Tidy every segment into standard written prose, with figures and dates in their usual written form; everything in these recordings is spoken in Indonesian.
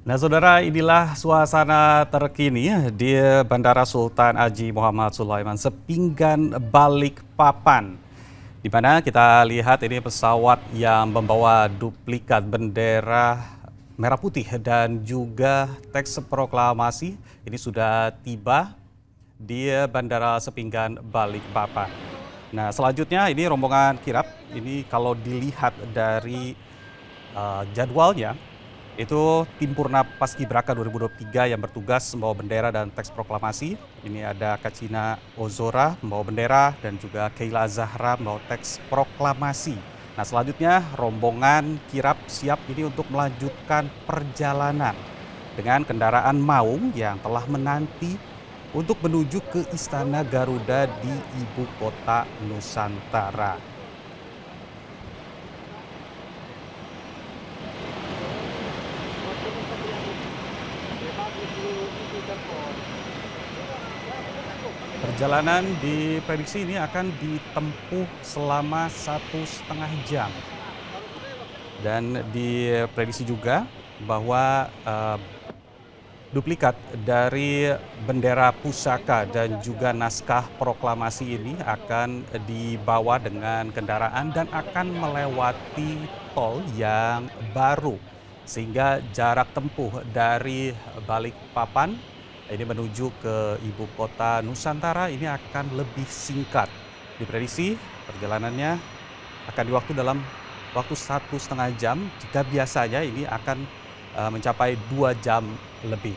Nah, saudara, inilah suasana terkini di Bandara Sultan Haji Muhammad Sulaiman Sepinggan Balikpapan. Di mana kita lihat ini pesawat yang membawa duplikat bendera merah putih dan juga teks proklamasi ini sudah tiba di Bandara Sepinggan Balikpapan. Nah, selanjutnya ini rombongan kirap. Ini kalau dilihat dari jadwalnya, itu tim Purna Paskibraka 2023 yang bertugas membawa bendera dan teks proklamasi. Ini ada Kacina Ozora membawa bendera dan juga Keila Zahra membawa teks proklamasi. Nah, selanjutnya rombongan kirap siap ini untuk melanjutkan perjalanan dengan kendaraan maung yang telah menanti untuk menuju ke Istana Garuda di Ibu Kota Nusantara. Perjalanan diprediksi ini akan ditempuh selama 1,5 jam. Dan diprediksi juga bahwa duplikat dari bendera pusaka dan juga naskah proklamasi ini akan dibawa dengan kendaraan dan akan melewati tol yang baru. Sehingga jarak tempuh dari Balikpapan ini menuju ke Ibu Kota Nusantara ini akan lebih singkat. Diprediksi perjalanannya akan diwaktu dalam waktu 1,5 jam, jika biasanya ini akan mencapai 2 jam lebih.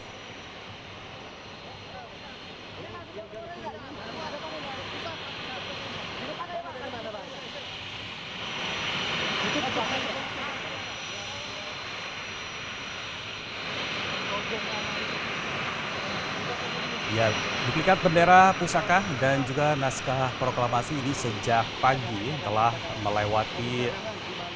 Ya, duplikat bendera pusaka dan juga naskah proklamasi ini sejak pagi telah melewati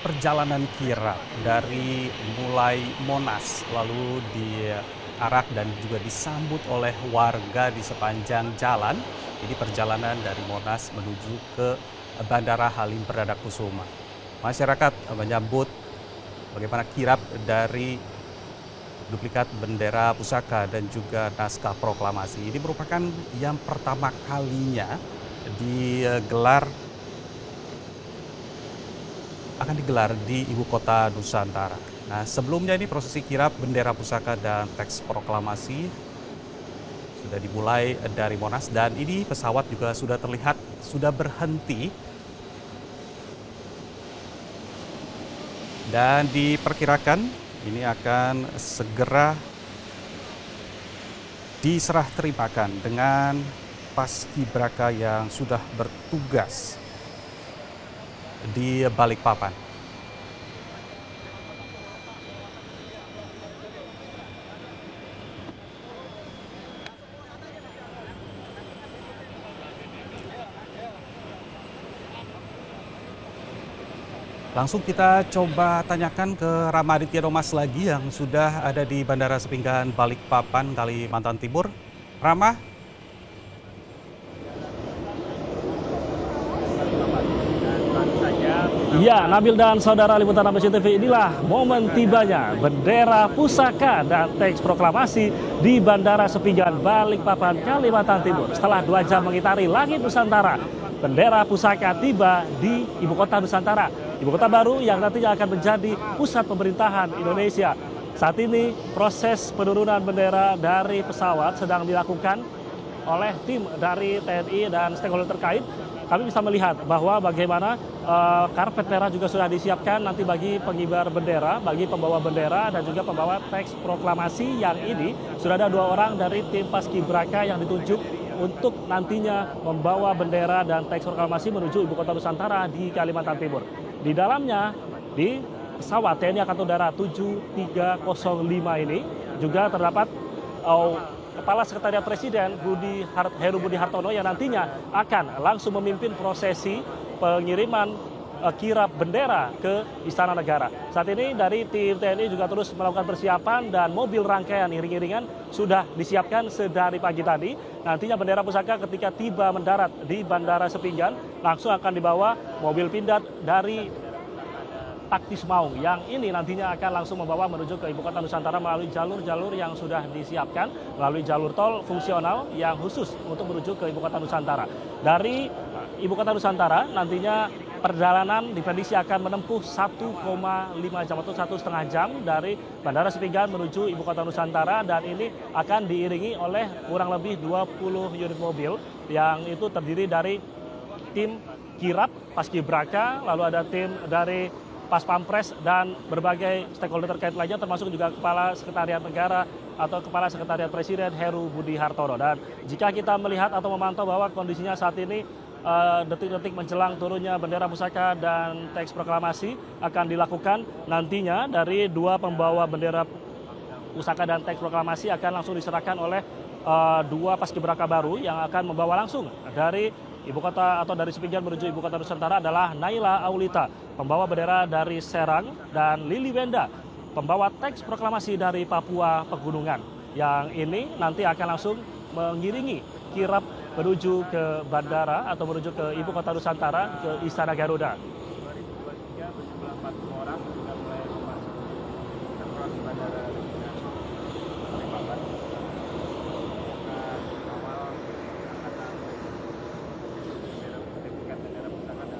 perjalanan kirap dari mulai Monas, lalu diarak dan juga disambut oleh warga di sepanjang jalan. Ini perjalanan dari Monas menuju ke Bandara Halim Perdana Kusuma. Masyarakat menyambut bagaimana kirap dari duplikat bendera pusaka dan juga naskah proklamasi. Ini merupakan yang pertama kalinya akan digelar di Ibu Kota Nusantara. Nah, sebelumnya ini prosesi kirap bendera pusaka dan teks proklamasi sudah dimulai dari Monas dan ini pesawat juga sudah terlihat sudah berhenti dan diperkirakan ini akan segera diserah terimakan dengan paskibraka yang sudah bertugas di Balikpapan. Langsung kita coba tanyakan ke Rama Aditya Thomas lagi yang sudah ada di Bandara Sepinggan Balikpapan, Kalimantan Timur. Rama, Ya, Nabil dan saudara liputan ABC TV, inilah momen tibanya bendera pusaka dan teks proklamasi di Bandara Sepinggan Balikpapan, Kalimantan Timur. Setelah 2 jam mengitari langit Nusantara, bendera pusaka tiba di Ibu Kota Nusantara, Ibu Kota baru yang nantinya akan menjadi pusat pemerintahan Indonesia. Saat ini proses penurunan bendera dari pesawat sedang dilakukan oleh tim dari TNI dan stakeholder terkait. Kami bisa melihat bahwa bagaimana karpet merah juga sudah disiapkan nanti bagi pengibar bendera, bagi pembawa bendera dan juga pembawa teks proklamasi yang ini sudah ada 2 orang dari tim Paskibraka yang ditunjuk untuk nantinya membawa bendera dan teks proklamasi menuju Ibu Kota Nusantara di Kalimantan Timur. Di dalamnya, di pesawat TNI Angkatan Udara 7305 ini juga terdapat Kepala Sekretariat Presiden Heru Budi Hartono yang nantinya akan langsung memimpin prosesi pengiriman kirap bendera ke Istana Negara. Saat ini dari tim TNI juga terus melakukan persiapan dan mobil rangkaian iring-iringan sudah disiapkan sedari pagi tadi. Nantinya bendera pusaka ketika tiba mendarat di Bandara Sepinggan langsung akan dibawa mobil pindad dari taktis Maung yang ini nantinya akan langsung membawa menuju ke Ibu Kota Nusantara melalui jalur-jalur yang sudah disiapkan, melalui jalur tol fungsional yang khusus untuk menuju ke Ibu Kota Nusantara. Dari Ibu Kota Nusantara nantinya perjalanan diprediksi akan menempuh 1,5 jam atau 1,5 jam dari Bandara Sepinggan menuju Ibu Kota Nusantara, dan ini akan diiringi oleh kurang lebih 20 unit mobil yang itu terdiri dari tim kirap Paskibraka, lalu ada tim dari Pas Pampres dan berbagai stakeholder terkait lainnya, termasuk juga Kepala Sekretariat Negara atau Kepala Sekretariat Presiden Heru Budi Hartono. Dan jika kita melihat atau memantau bahwa kondisinya saat ini detik-detik menjelang turunnya bendera pusaka dan teks proklamasi akan dilakukan nantinya dari dua pembawa bendera pusaka dan teks proklamasi akan langsung diserahkan oleh dua paskibraka baru yang akan membawa langsung dari Ibu Kota atau dari Sepinggan menuju Ibu Kota Nusantara adalah Naila Aulita, pembawa bendera dari Serang, dan Lili Wenda, pembawa teks proklamasi dari Papua Pegunungan. Yang ini nanti akan langsung mengiringi kirap menuju ke bandara atau menuju ke Ibu Kota Nusantara, ke Istana Garuda. 2023 berjumlah 40 orang sudah mulai memasuki bandara Balikpapan. Awal angkatan bendera pusaka dan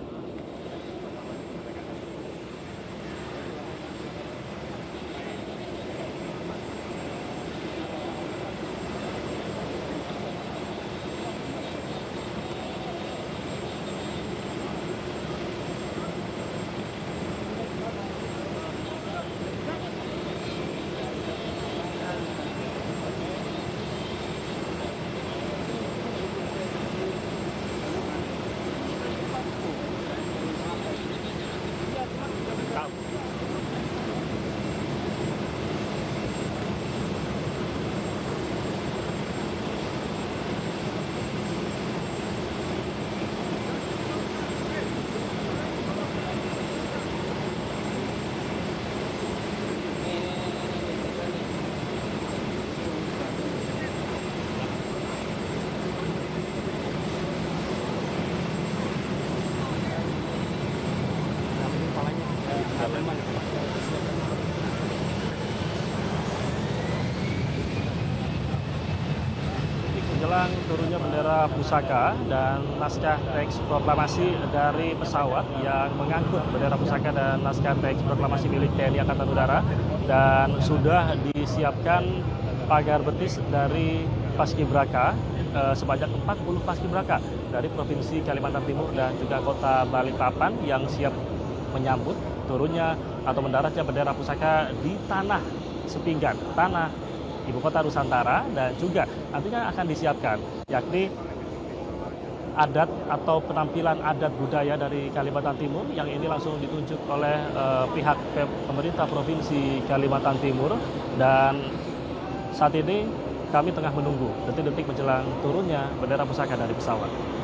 Menjelang turunnya bendera pusaka dan naskah teks proklamasi dari pesawat yang mengangkut bendera pusaka dan naskah teks proklamasi milik TNI Angkatan Udara, dan sudah disiapkan pagar betis dari Paskibraka sebanyak 40 Paskibraka dari Provinsi Kalimantan Timur dan juga Kota Balikpapan yang siap menyambut turunnya atau mendaratnya bendera pusaka di tanah Sepinggan, tanah Ibu Kota Nusantara, dan juga nantinya akan disiapkan yakni adat atau penampilan adat budaya dari Kalimantan Timur yang ini langsung ditunjuk oleh pihak pemerintah Provinsi Kalimantan Timur. Dan saat ini kami tengah menunggu detik-detik menjelang turunnya bendera pusaka dari pesawat.